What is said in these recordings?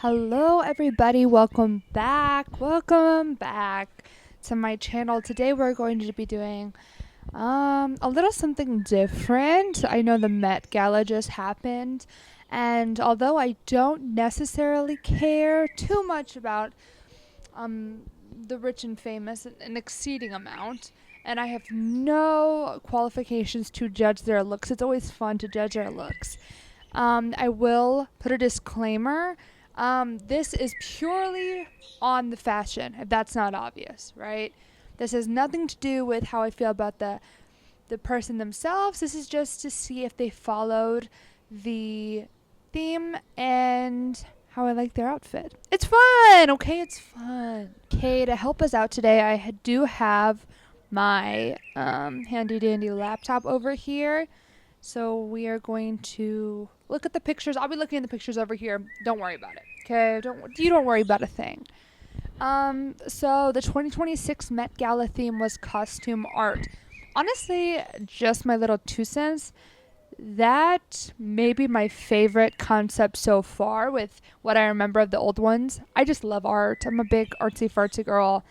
Hello everybody, welcome back. Welcome back to my channel. Today we're going to be doing a little something different. I know the Met Gala just happened, and although I don't necessarily care too much about the rich and famous, an exceeding amount, and I have no qualifications to judge their looks. It's always fun to judge their looks. I will put a disclaimer. This is purely on the fashion, if that's not obvious, right? This has nothing to do with how I feel about the person themselves. This is just to see if they followed the theme and how I like their outfit. It's fun, okay? It's fun. Okay, to help us out today, I do have my handy dandy laptop over here. So we are going to look at the pictures. I'll be looking at the pictures over here. Don't worry about it. Okay? Don't worry about a thing. So the 2026 Met Gala theme was costume art. Honestly, just my little 2 cents. That may be my favorite concept so far with what I remember of the old ones. I just love art. I'm a big artsy fartsy girl.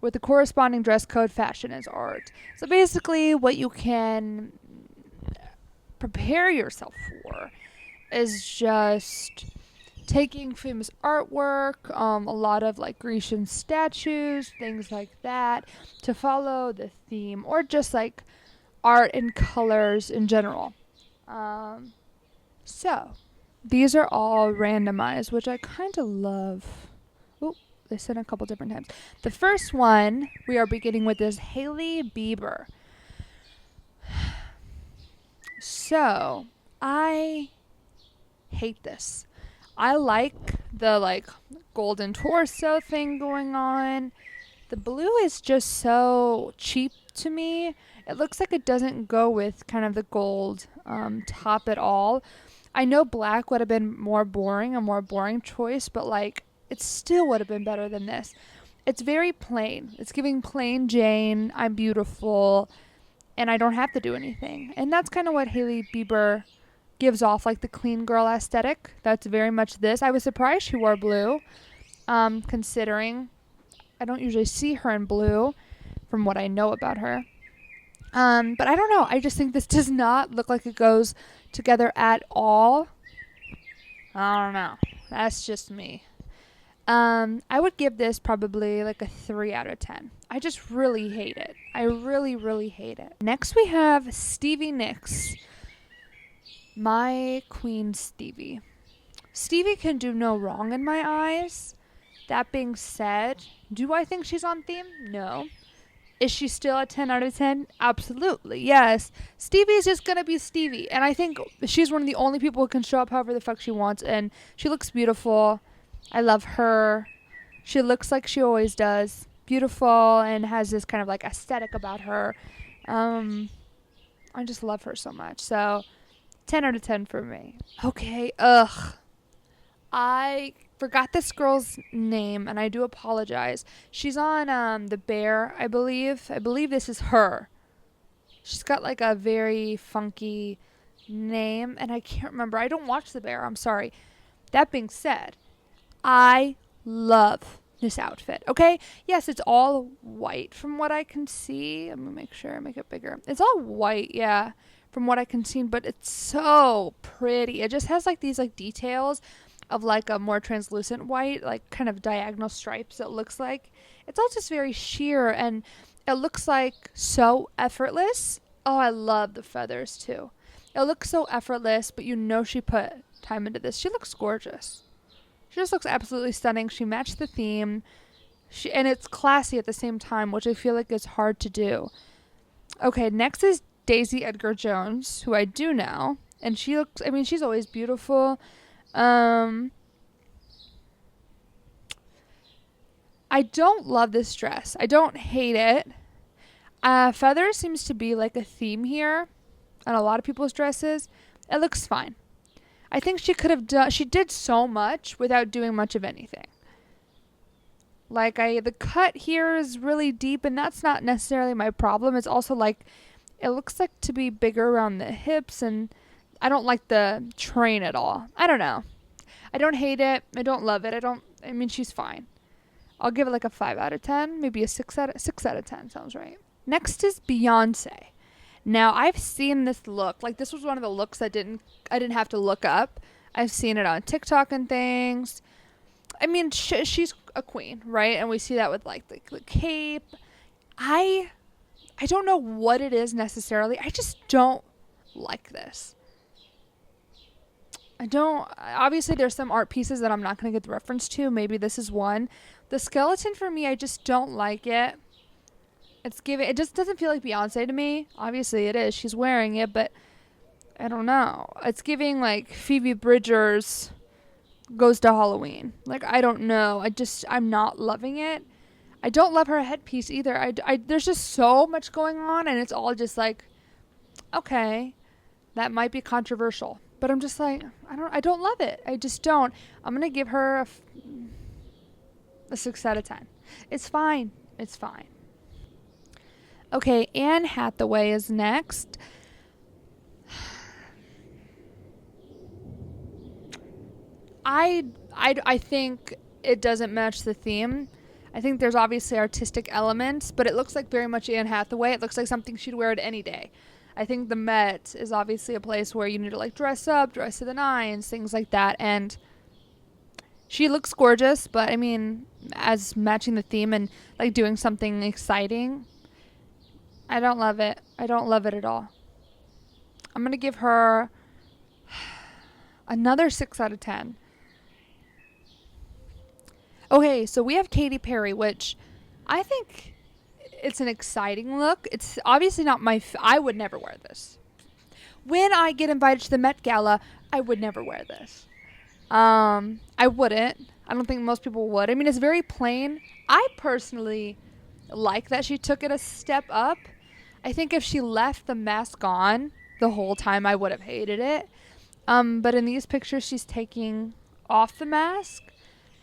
With the corresponding dress code, fashion is art. So basically what you can prepare yourself for is just taking famous artwork, a lot of like Grecian statues, things like that, to follow the theme, or just like art and colors in general. So these are all randomized, which I kind of love. Oh, they said a couple different times. The first one we are beginning with is Hailey Bieber. So, I hate this. I like the golden torso thing going on. The blue is just so cheap to me. It looks like it doesn't go with kind of the gold top at all. I know black would have been a more boring choice, but it still would have been better than this. It's very plain. It's giving plain Jane, I'm beautiful, and I don't have to do anything. And that's kind of what Hailey Bieber gives off, like the clean girl aesthetic. That's very much this. I was surprised she wore blue, considering I don't usually see her in blue from what I know about her. But I don't know. I just think this does not look like it goes together at all. I don't know. That's just me. I would give this probably like a 3 out of 10. I just really hate it. I really, really hate it. Next we have Stevie Nicks. My queen Stevie. Stevie can do no wrong in my eyes. That being said, do I think she's on theme? No. Is she still a 10 out of 10? Absolutely, yes. Stevie's just gonna be Stevie. And I think she's one of the only people who can show up however the fuck she wants. And she looks beautiful. I love her. She looks like she always does. Beautiful and has this kind of like aesthetic about her. I just love her so much. So 10 out of 10 for me. Okay, I forgot this girl's name and I do apologize. She's on The Bear, I believe. I believe this is her. She's got like a very funky name and I can't remember. I don't watch The Bear. I'm sorry. That being said, I love this outfit. Okay? Yes, it's all white from what I can see. Let me make sure I make it bigger. It's all white, yeah, from what I can see, but it's so pretty. It just has like these like details of like a more translucent white, like kind of diagonal stripes it looks like. It's all just very sheer and it looks like so effortless. Oh, I love the feathers too. It looks so effortless, but you know she put time into this. She looks gorgeous. She just looks absolutely stunning. She matched the theme. And it's classy at the same time, which I feel like is hard to do. Okay, next is Daisy Edgar Jones, who I do know. And she looks, I mean, she's always beautiful. I don't love this dress. I don't hate it. Feather seems to be like a theme here on a lot of people's dresses. It looks fine. I think she did so much without doing much of anything. The cut here is really deep and that's not necessarily my problem. It's also it looks like to be bigger around the hips and I don't like the train at all. I don't know. I don't hate it. I don't love it. I mean, she's fine. I'll give it like a 5 out of 10, maybe a 6 out of 10 sounds right. Next is Beyonce. Now, I've seen this look. Like, this was one of the looks I didn't have to look up. I've seen it on TikTok and things. I mean, she's a queen, right? And we see that with like the cape. I don't know what it is necessarily. I just don't like this. Obviously there's some art pieces that I'm not going to get the reference to. Maybe this is one. The skeleton for me, I just don't like it. It just doesn't feel like Beyonce to me. Obviously it is. She's wearing it, but I don't know. It's giving like Phoebe Bridgers goes to Halloween. Like, I don't know. I'm not loving it. I don't love her headpiece either. There's just so much going on, and it's all just like, okay, that might be controversial. But I'm just like, I don't love it. I just don't. I'm going to give her a 6 out of 10. It's fine. It's fine. Okay, Anne Hathaway is next. I think it doesn't match the theme. I think there's obviously artistic elements, but it looks like very much Anne Hathaway. It looks like something she'd wear it any day. I think the Met is obviously a place where you need to like dress up, dress to the nines, things like that. And she looks gorgeous, but I mean, as matching the theme and like doing something exciting, I don't love it. I don't love it at all. I'm going to give her another 6 out of 10. Okay, so we have Katy Perry, which I think it's an exciting look. It's obviously not I would never wear this. When I get invited to the Met Gala, I would never wear this. I wouldn't. I don't think most people would. I mean, it's very plain. I personally like that she took it a step up. I think if she left the mask on the whole time, I would have hated it. But in these pictures, she's taking off the mask.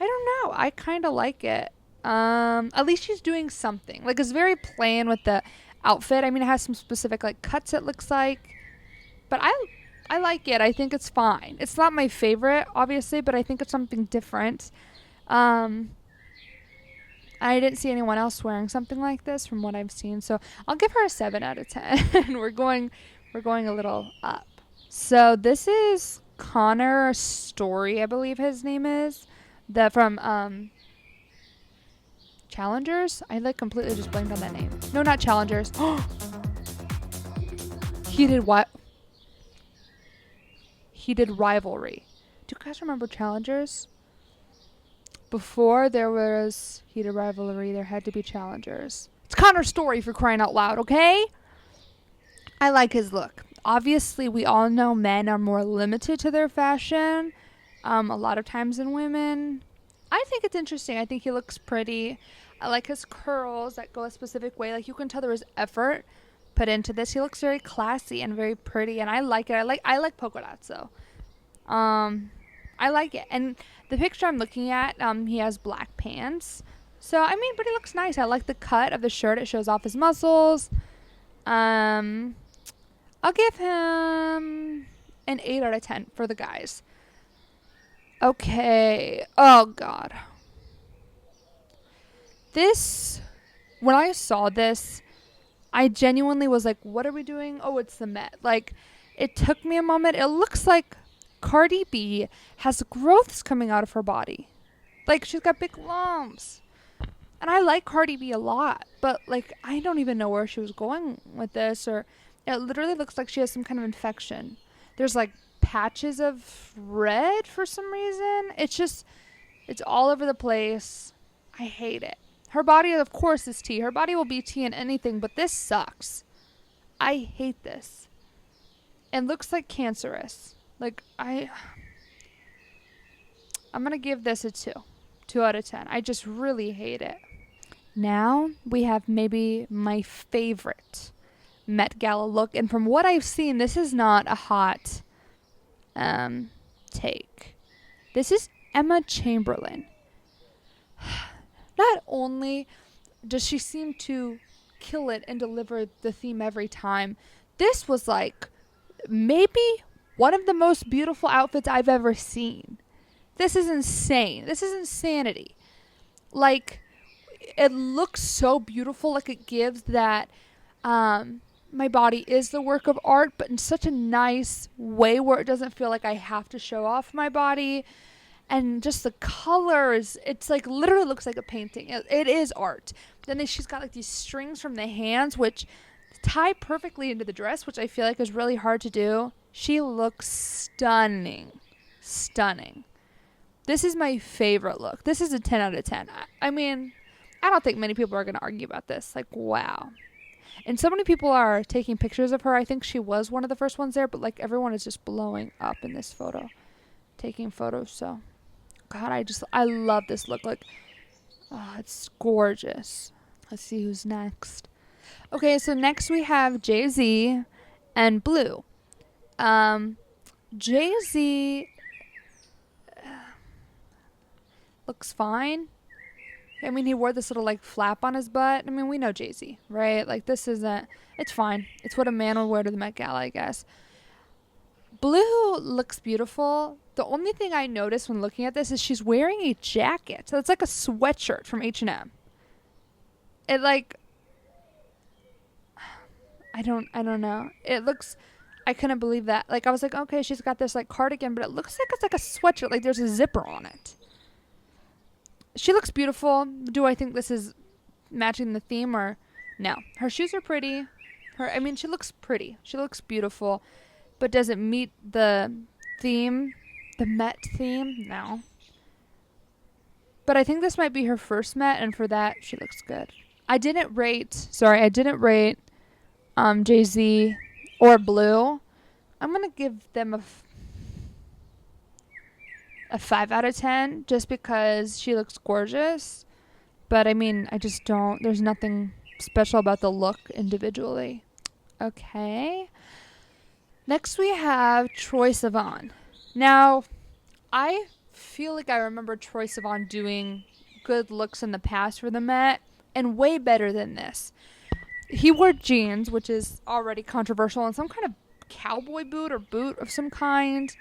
I don't know. I kind of like it. At least she's doing something. Like, it's very plain with the outfit. I mean, it has some specific like cuts, it looks like. But I like it. I think it's fine. It's not my favorite, obviously, but I think it's something different. I didn't see anyone else wearing something like this from what I've seen. So I'll give her a 7 out of 10. we're going a little up. So this is Connor Story, I believe his name is. From Challengers? I like completely just blanked on that name. No, not Challengers. He did what? He did Rivalry. Do you guys remember Challengers? Before there was Heated Rivalry, there had to be Challengers. It's Connor Story, for crying out loud, okay? I like his look. Obviously, we all know men are more limited to their fashion. A lot of times than women. I think it's interesting. I think he looks pretty. I like his curls that go a specific way. Like, you can tell there was effort put into this. He looks very classy and very pretty, and I like it. I like polka dots, though. I like it. And the picture I'm looking at, he has black pants. So, I mean, but he looks nice. I like the cut of the shirt. It shows off his muscles. I'll give him an 8 out of 10 for the guys. Okay. Oh, God. When I saw this, I genuinely was like, what are we doing? Oh, it's the Met. Like, it took me a moment. It looks like Cardi B has growths coming out of her body. Like, she's got big lumps. And I like Cardi B a lot. But, like, I don't even know where she was going with this. Or it literally looks like she has some kind of infection. There's, like, patches of red for some reason. It's all over the place. I hate it. Her body, of course, is tea. Her body will be tea in anything, but this sucks. I hate this. It looks like cancerous. Like, I'm gonna give this a 2 out of 10. I just really hate it. Now we have maybe my favorite Met Gala look, and from what I've seen, this is not a hot take. This is Emma Chamberlain. Not only does she seem to kill it and deliver the theme every time, this was like maybe one of the most beautiful outfits I've ever seen. This is insane. This is insanity. Like, it looks so beautiful. Like, it gives that my body is the work of art, but in such a nice way where it doesn't feel like I have to show off my body. And just the colors, it's like literally looks like a painting. It is art. Then she's got like these strings from the hands, which tie perfectly into the dress, which I feel like is really hard to do. She looks stunning. Stunning. This is my favorite look. This is a 10 out of 10. I mean, I don't think many people are going to argue about this. Like, wow. And so many people are taking pictures of her. I think she was one of the first ones there, but like everyone is just blowing up in this photo, taking photos. So, God, I love this look. Like, oh, it's gorgeous. Let's see who's next. Okay, so next we have Jay-Z and Blue. Jay-Z looks fine. I mean, he wore this little like flap on his butt. I mean, we know Jay-Z, right? Like, this isn't, it's fine. It's what a man would wear to the Met Gala, I guess. Blue looks beautiful. The only thing I noticed when looking at this is she's wearing a jacket. So it's like a sweatshirt from H&M. It like, I don't know. It looks, I couldn't believe that. Like, I was like, okay, she's got this like cardigan, but it looks like it's like a sweatshirt. Like, there's a zipper on it. She looks beautiful. Do I think this is matching the theme or no? Her shoes are pretty. I mean, she looks pretty. She looks beautiful, but does it meet the theme, the Met theme? No. But I think this might be her first Met, and for that, she looks good. I didn't rate Jay-Z or Blue. I'm going to give them a 5 out of 10 just because she looks gorgeous. But I mean, there's nothing special about the look individually. Okay. Next we have Troye Sivan. Now, I feel like I remember Troye Sivan doing good looks in the past for the Met and way better than this. He wore jeans, which is already controversial, and some kind of cowboy boot or boot of some kind.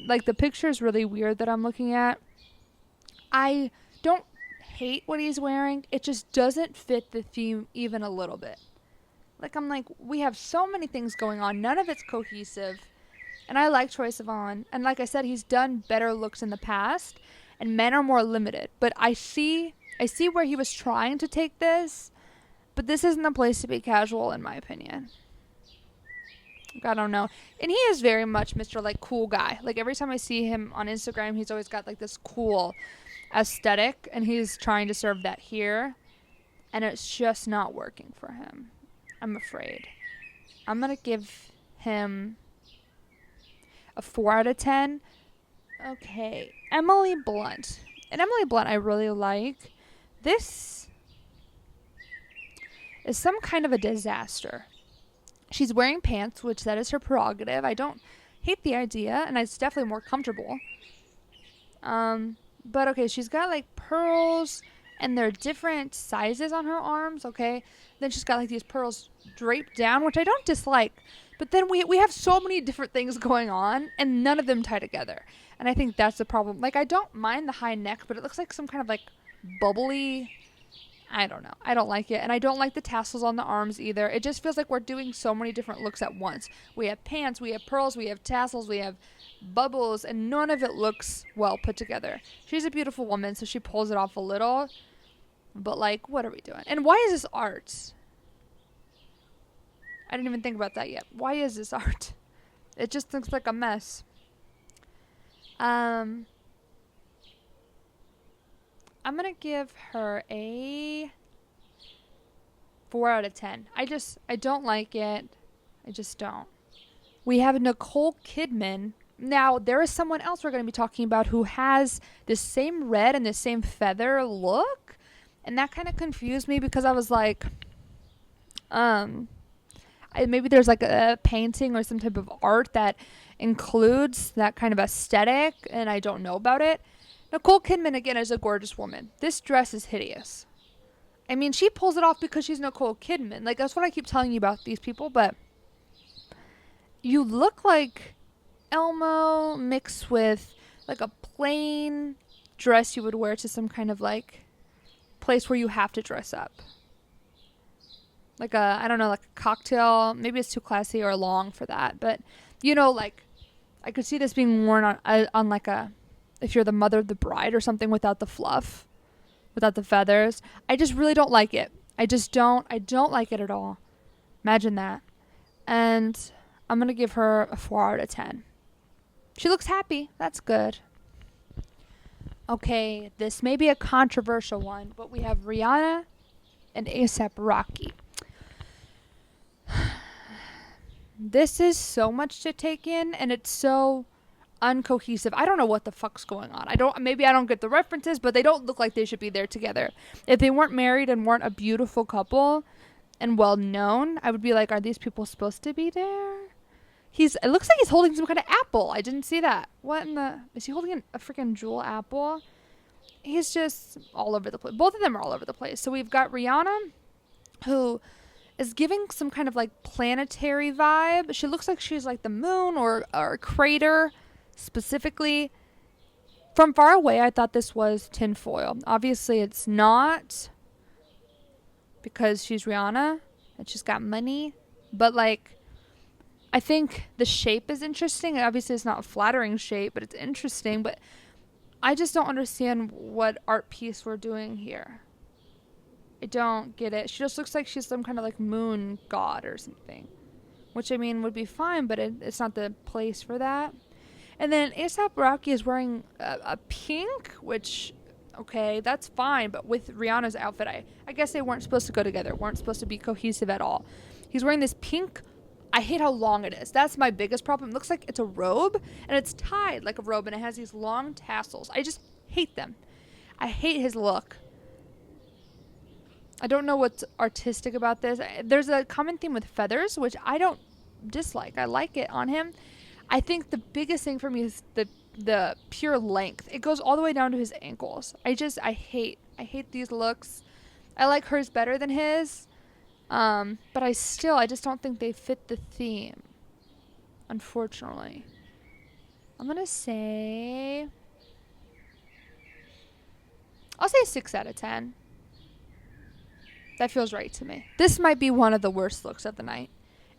Like, the picture is really weird that I'm looking at. I don't hate what he's wearing. It just doesn't fit the theme even a little bit. Like, I'm like, we have so many things going on. None of it's cohesive. And I like Troye Sivan. And like I said, he's done better looks in the past. And men are more limited. But I see where he was trying to take this. But this isn't the place to be casual, in my opinion. I don't know. And he is very much Mr. like cool guy. Like, every time I see him on Instagram, he's always got like this cool aesthetic, and he's trying to serve that here, and it's just not working for him, I'm afraid. I'm gonna give him a 4 out of 10. Okay, Emily Blunt. And Emily Blunt I really like. This is some kind of a disaster. She's wearing pants, which that is her prerogative. I don't hate the idea, and it's definitely more comfortable. But okay, she's got like pearls, and they're different sizes on her arms, okay? Then she's got like these pearls draped down, which I don't dislike. But then we have so many different things going on, and none of them tie together. And I think that's the problem. Like, I don't mind the high neck, but it looks like some kind of like bubbly, I don't know. I don't like it. And I don't like the tassels on the arms either. It just feels like we're doing so many different looks at once. We have pants, we have pearls, we have tassels, we have bubbles, and none of it looks well put together. She's a beautiful woman, so she pulls it off a little. But, like, what are we doing? And why is this art? I didn't even think about that yet. Why is this art? It just looks like a mess. I'm going to give her a 4 out of 10. I don't like it. I just don't. We have Nicole Kidman. Now, there is someone else we're going to be talking about who has the same red and the same feather look. And that kind of confused me because I was like, maybe there's like a painting or some type of art that includes that kind of aesthetic, and I don't know about it. Nicole Kidman, again, is a gorgeous woman. This dress is hideous. I mean, she pulls it off because she's Nicole Kidman. Like, that's what I keep telling you about these people, but you look like Elmo mixed with like a plain dress you would wear to some kind of like place where you have to dress up. Like a, I don't know, like a cocktail. Maybe it's too classy or long for that. But, you know, like, I could see this being worn on like a, if you're the mother of the bride or something, without the fluff, without the feathers. I just really don't like it. I don't like it at all. Imagine that. And I'm going to give her a 4 out of 10. She looks happy. That's good. Okay, this may be a controversial one, but we have Rihanna and A$AP Rocky. This is so much to take in, and it's so uncohesive. I don't know what the fuck's going on. Maybe I don't get the references, but they don't look like they should be there together. If they weren't married and weren't a beautiful couple and well known, I would be like, are these people supposed to be there? It looks like he's holding some kind of apple. I didn't see that. Is he holding a freaking jewel apple? He's just all over the place. Both of them are all over the place. So we've got Rihanna, who is giving some kind of like planetary vibe. She looks like she's like the moon or a crater specifically. From far away, I thought this was tinfoil. Obviously, it's not, because she's Rihanna and she's got money. But like, I think the shape is interesting. Obviously, it's not a flattering shape, but it's interesting. But I just don't understand what art piece we're doing here. I don't get it. She just looks like she's some kind of like moon god or something, which I mean would be fine, but it's not the place for that. And then A$AP Rocky is wearing a pink, which, okay, that's fine, but with Rihanna's outfit, I guess they weren't supposed to go together, weren't supposed to be cohesive at all. He's wearing this pink. I hate how long it is. That's my biggest problem. It looks like it's a robe, and it's tied like a robe, and it has these long tassels. I just hate them. I hate his look. I don't know what's artistic about this. There's a common theme with feathers, which I don't dislike. I like it on him. I think the biggest thing for me is the pure length. It goes all the way down to his ankles. I hate these looks. I like hers better than his. But I just don't think they fit the theme, unfortunately. I'm going to say, I'll say 6 out of 10. That feels right to me. This might be one of the worst looks of the night.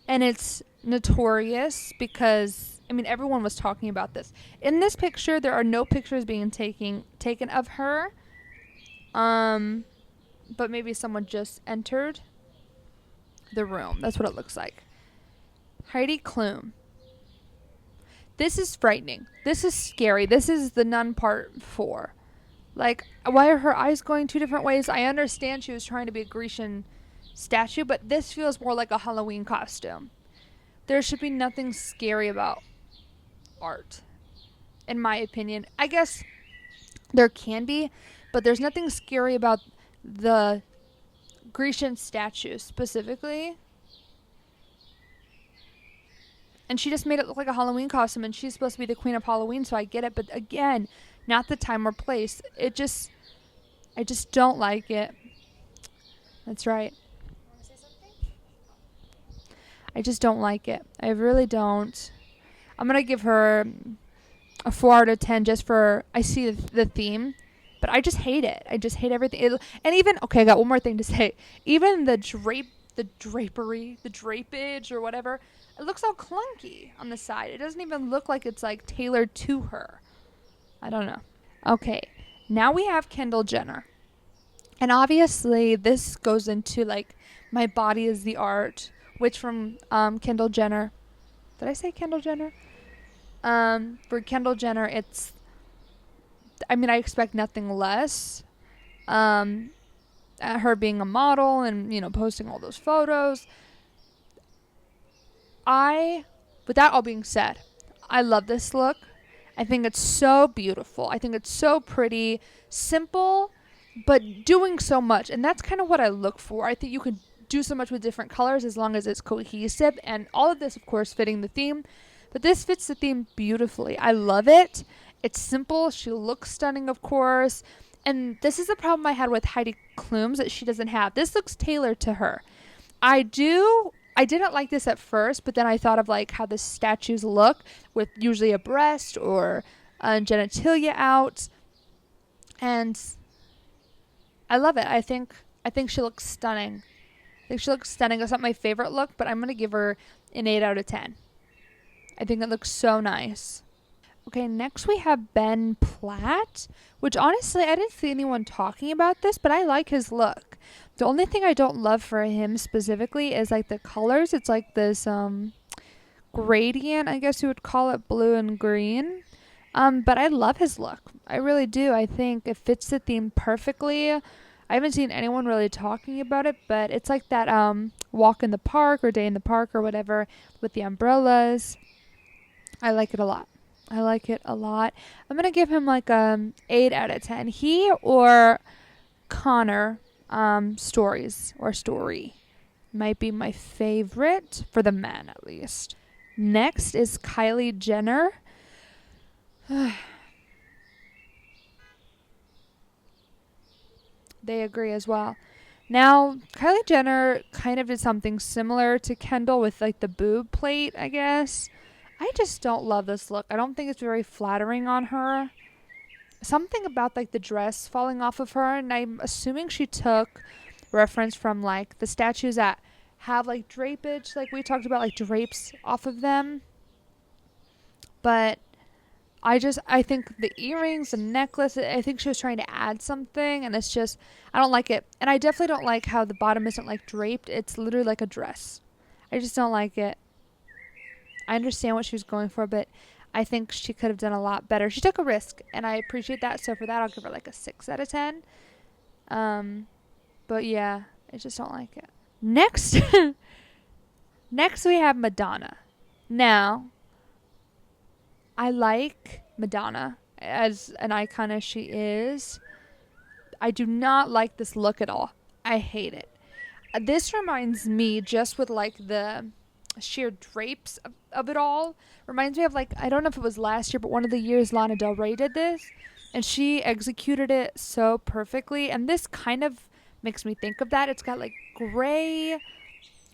And it's notorious because, I mean, everyone was talking about this. In this picture, there are no pictures being taken of her. But maybe someone just entered the room. That's what it looks like. Heidi Klum. This is frightening. This is scary. This is the Nun Part 4. Like, why are her eyes going 2 different ways? I understand she was trying to be a Grecian statue, but this feels more like a Halloween costume. There should be nothing scary about art, in my opinion. I guess there can be, but there's nothing scary about the Grecian statue specifically. And she just made it look like a Halloween costume, and she's supposed to be the queen of Halloween, so I get it. But again, not the time or place. I just don't like it. That's right. Want to say something? I just don't like it. I really don't. I'm going to give her a 4 out of 10 just for, I see the theme, but I just hate it. I just hate everything. And even, okay, I got one more thing to say. Even the drapery, the drapage or whatever, it looks all clunky on the side. It doesn't even look like it's like tailored to her. I don't know. Okay, now we have Kendall Jenner. And obviously this goes into like my body is the art, which from Kendall Jenner. Did I say Kendall Jenner? For Kendall Jenner, it's, I mean, I expect nothing less. Her being a model and, you know, posting all those photos. With that all being said, I love this look. I think it's so beautiful. I think it's so pretty, simple, but doing so much. And that's kind of what I look for. I think you can do so much with different colors as long as it's cohesive. And all of this, of course, fitting the theme. But this fits the theme beautifully. I love it. It's simple. She looks stunning, of course. And this is the problem I had with Heidi Klum's that she doesn't have. This looks tailored to her. I didn't like this at first, but then I thought of like how the statues look with usually a breast or genitalia out, and I love it. I think she looks stunning. I think she looks stunning. It's not my favorite look, but I'm gonna give her an 8 out of 10. I think it looks so nice. Okay, next we have Ben Platt, which honestly I didn't see anyone talking about this, but I like his look. The only thing I don't love for him specifically is like the colors. It's like this gradient, I guess you would call it, blue and green. But I love his look. I really do. I think it fits the theme perfectly. I haven't seen anyone really talking about it, but it's like that walk in the park or day in the park or whatever with the umbrellas. I like it a lot. I like it a lot. I'm gonna give him like 8 out of 10. He or Connor story might be my favorite for the men at least. Next is Kylie Jenner. They agree as well. Now, Kylie Jenner kind of did something similar to Kendall with like the boob plate, I guess. I just don't love this look. I don't think it's very flattering on her. Something about like the dress falling off of her, and I'm assuming she took reference from like the statues that have like drapage, like we talked about, like drapes off of them. But I think the earrings, the necklace, I think she was trying to add something, and it's just, I don't like it. And I definitely don't like how the bottom isn't like draped. It's literally like a dress. I just don't like it. I understand what she was going for, but I think she could have done a lot better. She took a risk, and I appreciate that. So for that, I'll give her like a 6 out of 10. But yeah, I just don't like it. Next, next we have Madonna. Now, I like Madonna as an icon as she is. I do not like this look at all. I hate it. This reminds me, just with like the sheer drapes of it all, reminds me of like, I don't know if it was last year, but one of the years Lana Del Rey did this, and she executed it so perfectly. And this kind of makes me think of that. It's got like gray, I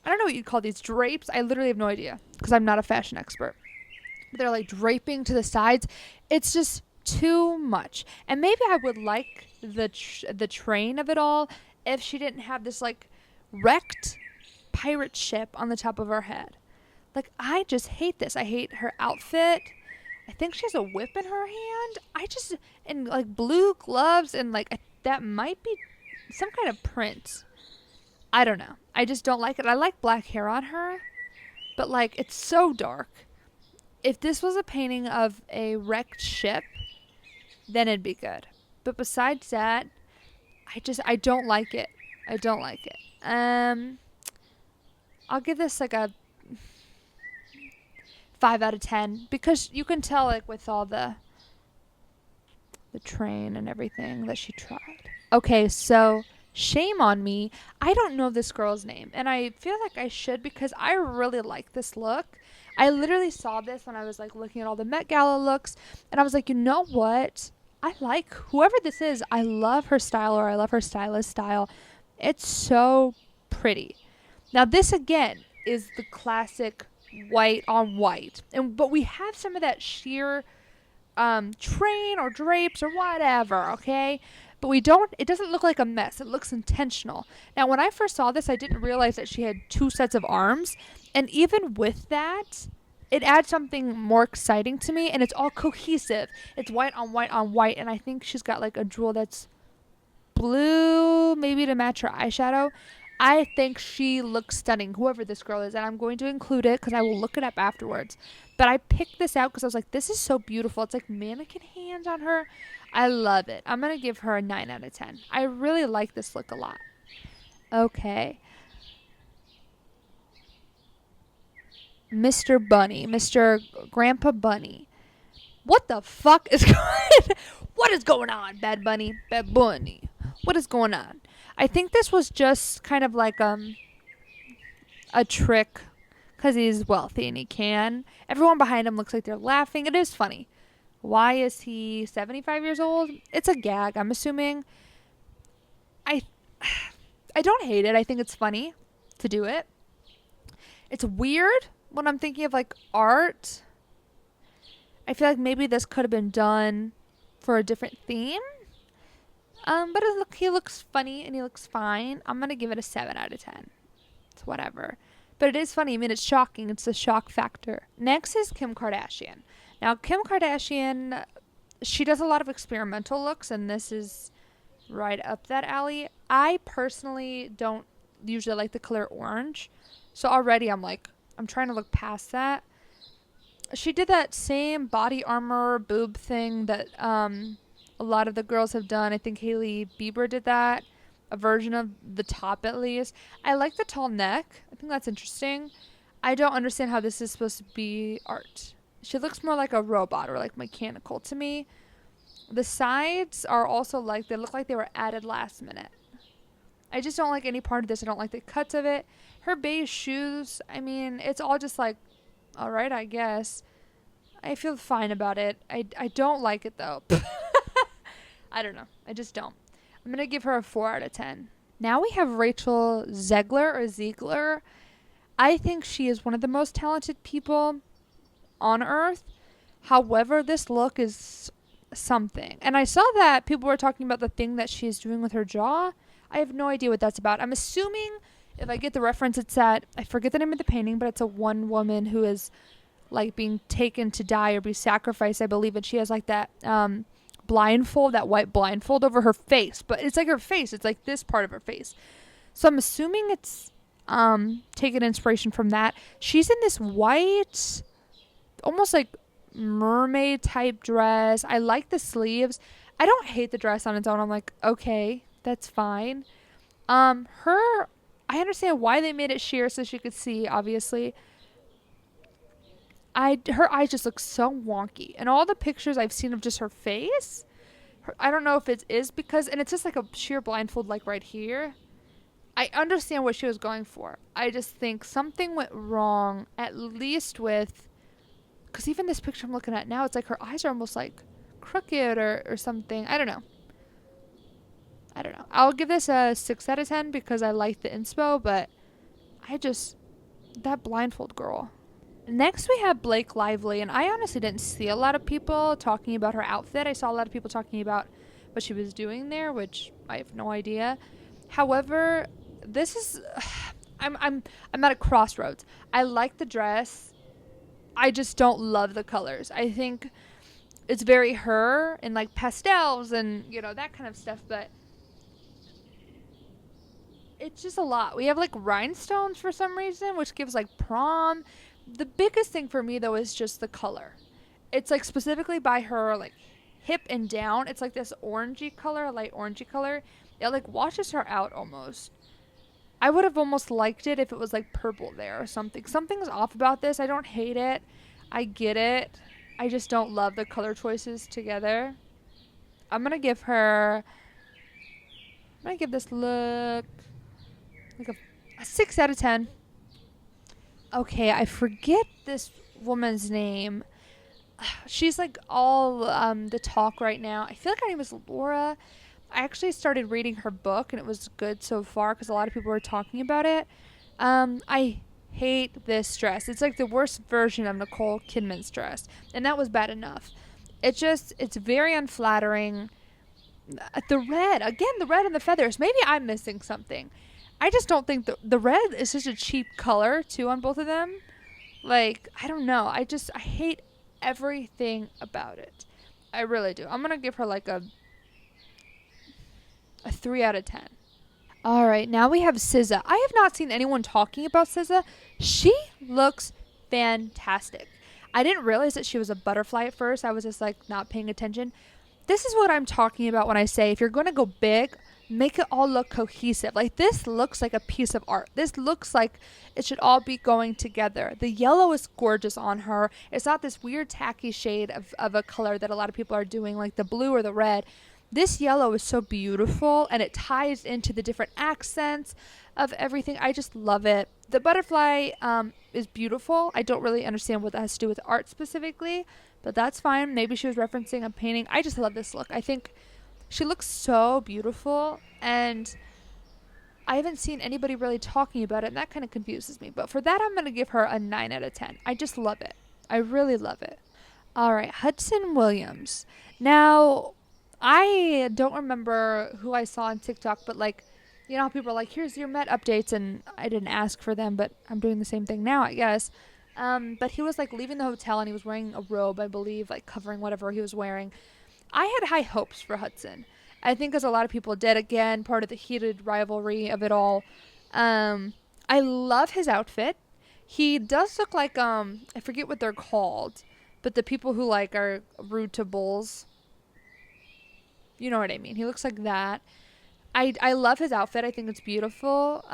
don't know what you'd call these drapes. I literally have no idea because I'm not a fashion expert. They're like draping to the sides. It's just too much. And maybe I would like the train of it all if she didn't have this like wrecked pirate ship on the top of her head. Like, I just hate this. I hate her outfit. I think she has a whip in her hand. And like blue gloves, and like that might be some kind of print. I don't know. I just don't like it. I like black hair on her, but like it's so dark. If this was a painting of a wrecked ship, then it'd be good. But besides that, I don't like it. I don't like it. I'll give this like a 5 out of 10 because you can tell like with all the train and everything that she tried. Okay, so shame on me. I don't know this girl's name, and I feel like I should because I really like this look. I literally saw this when I was like looking at all the Met Gala looks, and I was like, you know what? I like whoever this is. I love her style, or I love her stylist style. It's so pretty. Now this again is the classic white on white, but we have some of that sheer train or drapes or whatever, okay? But it doesn't look like a mess. It looks intentional. Now, when I first saw this, I didn't realize that she had 2 sets of arms. And even with that, it adds something more exciting to me. And it's all cohesive. It's white on white on white. And I think she's got like a jewel that's blue, maybe to match her eyeshadow. I think she looks stunning, whoever this girl is. And I'm going to include it because I will look it up afterwards. But I picked this out because I was like, this is so beautiful. It's like mannequin hands on her. I love it. I'm going to give her a 9 out of 10. I really like this look a lot. Okay. Mr. Bunny. Mr. Grandpa Bunny. What the fuck is going on, Bad Bunny? Bad Bunny. What is going on? I think this was just kind of like a trick because he's wealthy and he can. Everyone behind him looks like they're laughing. It is funny. Why is he 75 years old? It's a gag, I'm assuming. I don't hate it. I think it's funny to do it. It's weird when I'm thinking of like art. I feel like maybe this could have been done for a different theme. But he looks funny and he looks fine. I'm gonna give it a 7 out of 10. It's whatever. But it is funny. I mean, it's shocking. It's the shock factor. Next is Kim Kardashian. Now, Kim Kardashian, she does a lot of experimental looks, and this is right up that alley. I personally don't usually like the color orange. So already I'm trying to look past that. She did that same body armor boob thing that a lot of the girls have done. I think Hailey Bieber did that. A version of the top, at least. I like the tall neck. I think that's interesting. I don't understand how this is supposed to be art. She looks more like a robot or like mechanical to me. The sides are also they look like they were added last minute. I just don't like any part of this. I don't like the cuts of it. Her beige shoes, I mean, it's all just alright, I guess. I feel fine about it. I don't like it, though. I don't know. I just don't. I'm going to give her a 4 out of 10. Now we have Rachel Zegler. I think she is one of the most talented people on earth. However, this look is something. And I saw that people were talking about the thing that she's doing with her jaw. I have no idea what that's about. I'm assuming, if I get the reference, it's that, I forget the name of the painting, but it's a one woman who is being taken to die or be sacrificed, I believe. And she has that blindfold, that white blindfold over her face, but it's her face, it's this part of her face. So I'm assuming it's taking inspiration from that. She's in this white, almost mermaid type dress. I like the sleeves. I don't hate the dress on its own. I'm okay, that's fine. I understand why they made it sheer so she could see, obviously. Her eyes just look so wonky. And all the pictures I've seen of just her face, I don't know if it is because, and it's just a sheer blindfold right here. I understand what she was going for. I just think something went wrong, at least with, because even this picture I'm looking at now, it's her eyes are almost crooked or something. I don't know. I'll give this a 6 out of 10 because I like the inspo, but that blindfold girl. Next, we have Blake Lively, and I honestly didn't see a lot of people talking about her outfit. I saw a lot of people talking about what she was doing there, which I have no idea. However, this is I'm at a crossroads. I like the dress. I just don't love the colors. I think it's very her and pastels and that kind of stuff, but it's just a lot. We have rhinestones for some reason, which gives prom. The biggest thing for me, though, is just the color. It's specifically by her hip and down. It's this orangey color, light orangey color. It washes her out almost. I would have almost liked it if it was purple there or something. Something's off about this. I don't hate it. I get it. I just don't love the color choices together. I'm gonna give this look a 6 out of 10. Okay, I forget this woman's name. She's all the talk right now. I feel like her name is Laura. I actually started reading her book and it was good so far because a lot of people were talking about it. I hate this dress. It's the worst version of Nicole Kidman's dress, and that was bad enough. It's very unflattering. The red and the feathers. Maybe I'm missing something. I just don't think the red is such a cheap color too on both of them. I don't know. I hate everything about it. I really do. I'm gonna give her a 3 out of 10. All right, now we have SZA. I have not seen anyone talking about SZA. She looks fantastic. I didn't realize that she was a butterfly at first. I was just not paying attention. This is what I'm talking about when I say if you're going to go big, make it all look cohesive. This looks like a piece of art. This looks like it should all be going together. The yellow is gorgeous on her. It's not this weird tacky shade of a color that a lot of people are doing, like the blue or the red. This yellow is so beautiful, and it ties into the different accents of everything. I just love it. The butterfly is beautiful. I don't really understand what that has to do with art specifically, but that's fine. Maybe she was referencing a painting. I just love this look. I think she looks so beautiful, and I haven't seen anybody really talking about it, and that kind of confuses me. But for that, I'm going to give her a 9 out of 10. I just love it. I really love it. All right, Hudson Williams. Now, I don't remember who I saw on TikTok, but like, you know how people are like, here's your Met updates, and I didn't ask for them, but I'm doing the same thing now, I guess. But he was like leaving the hotel and he was wearing a robe, I believe, like covering whatever he was wearing. I had high hopes for Hudson. I think, as a lot of people did, again, part of the heated rivalry of it all. Um, I love his outfit. He does look like, I forget what they're called, but the people who like are rude to bulls. You know what I mean? He looks like that. I love his outfit. I think it's beautiful.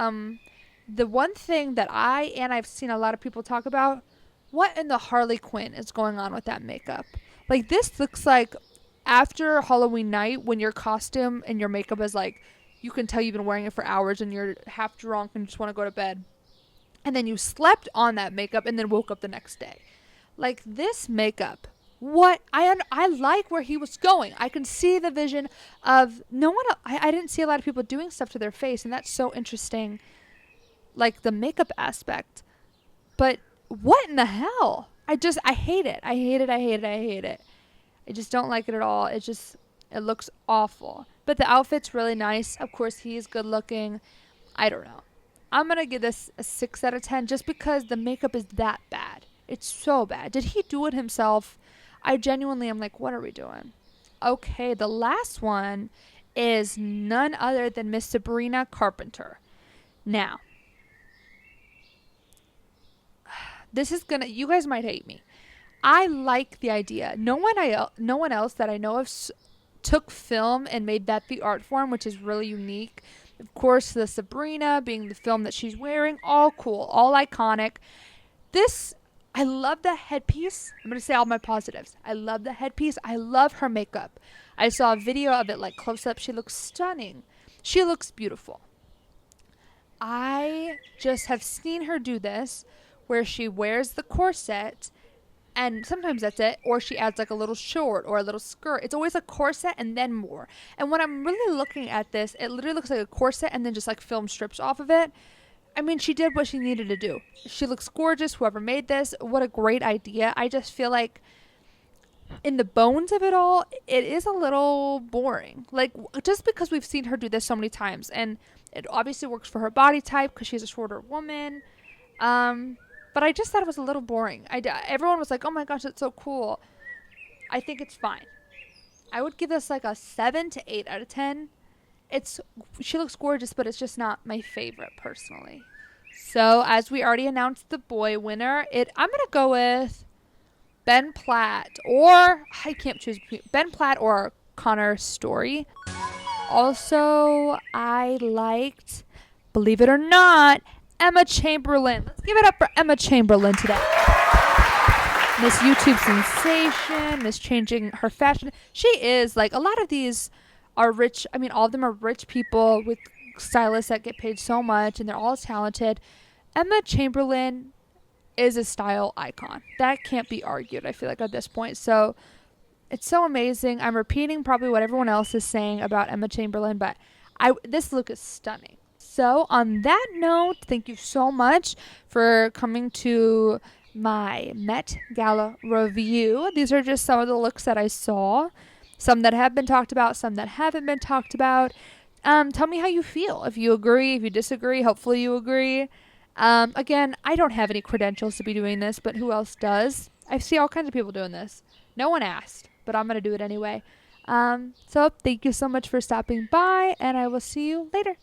The one thing that I've seen a lot of people talk about, what in the Harley Quinn is going on with that makeup? Like, this looks like after Halloween night when your costume and your makeup is like, you can tell you've been wearing it for hours and you're half drunk and just want to go to bed. And then you slept on that makeup and then woke up the next day. Like, this makeup, what I like where he was going. I can see the vision of no one. I didn't see a lot of people doing stuff to their face, and that's so interesting. Like the makeup aspect, but what in the hell? I hate it. I hate it. I hate it. I hate it. I just don't like it at all. It looks awful. But the outfit's really nice. Of course, he's good looking. I don't know. I'm going to give this a 6 out of 10 just because the makeup is that bad. It's so bad. Did he do it himself? I genuinely am like, what are we doing? Okay, the last one is none other than Miss Sabrina Carpenter. Now, this is gonna, you guys might hate me. I like the idea. No one else that I know of took film and made that the art form, which is really unique. Of course, the Sabrina being the film that she's wearing, all cool, all iconic. This, I love the headpiece. I'm going to say all my positives. I love the headpiece. I love her makeup. I saw a video of it like close up. She looks stunning. She looks beautiful. I just have seen her do this where she wears the corset and sometimes that's it, or she adds like a little short or a little skirt. It's always a corset and then more. And when I'm really looking at this, it literally looks like a corset and then just like film strips off of it. I mean, she did what she needed to do. She looks gorgeous. Whoever made this, what a great idea. I just feel like in the bones of it all, it is a little boring. Like, just because we've seen her do this so many times, and it obviously works for her body type because she's a shorter woman. But I just thought it was a little boring. Everyone was like, oh my gosh, that's so cool. I think it's fine. I would give this like a 7 to 8 out of 10. She looks gorgeous, but it's just not my favorite personally. So, as we already announced the boy winner, I'm going to go with Ben Platt, or I can't choose between Ben Platt or Connor Story. Also, I liked, believe it or not, Emma Chamberlain. Let's give it up for Emma Chamberlain today. Miss YouTube sensation, Miss changing her fashion. She is, like, a lot of these are rich. I mean, all of them are rich people with stylists that get paid so much, and they're all talented. Emma Chamberlain is a style icon. That can't be argued, I feel like, at this point. So, it's so amazing. I'm repeating probably what everyone else is saying about Emma Chamberlain, but this look is stunning. So, on that note, thank you so much for coming to my Met Gala review. These are just some of the looks that I saw. Some that have been talked about, some that haven't been talked about. Tell me how you feel. If you agree, if you disagree, hopefully you agree. Again, I don't have any credentials to be doing this, but who else does? I see all kinds of people doing this. No one asked, but I'm going to do it anyway. So thank you so much for stopping by, and I will see you later.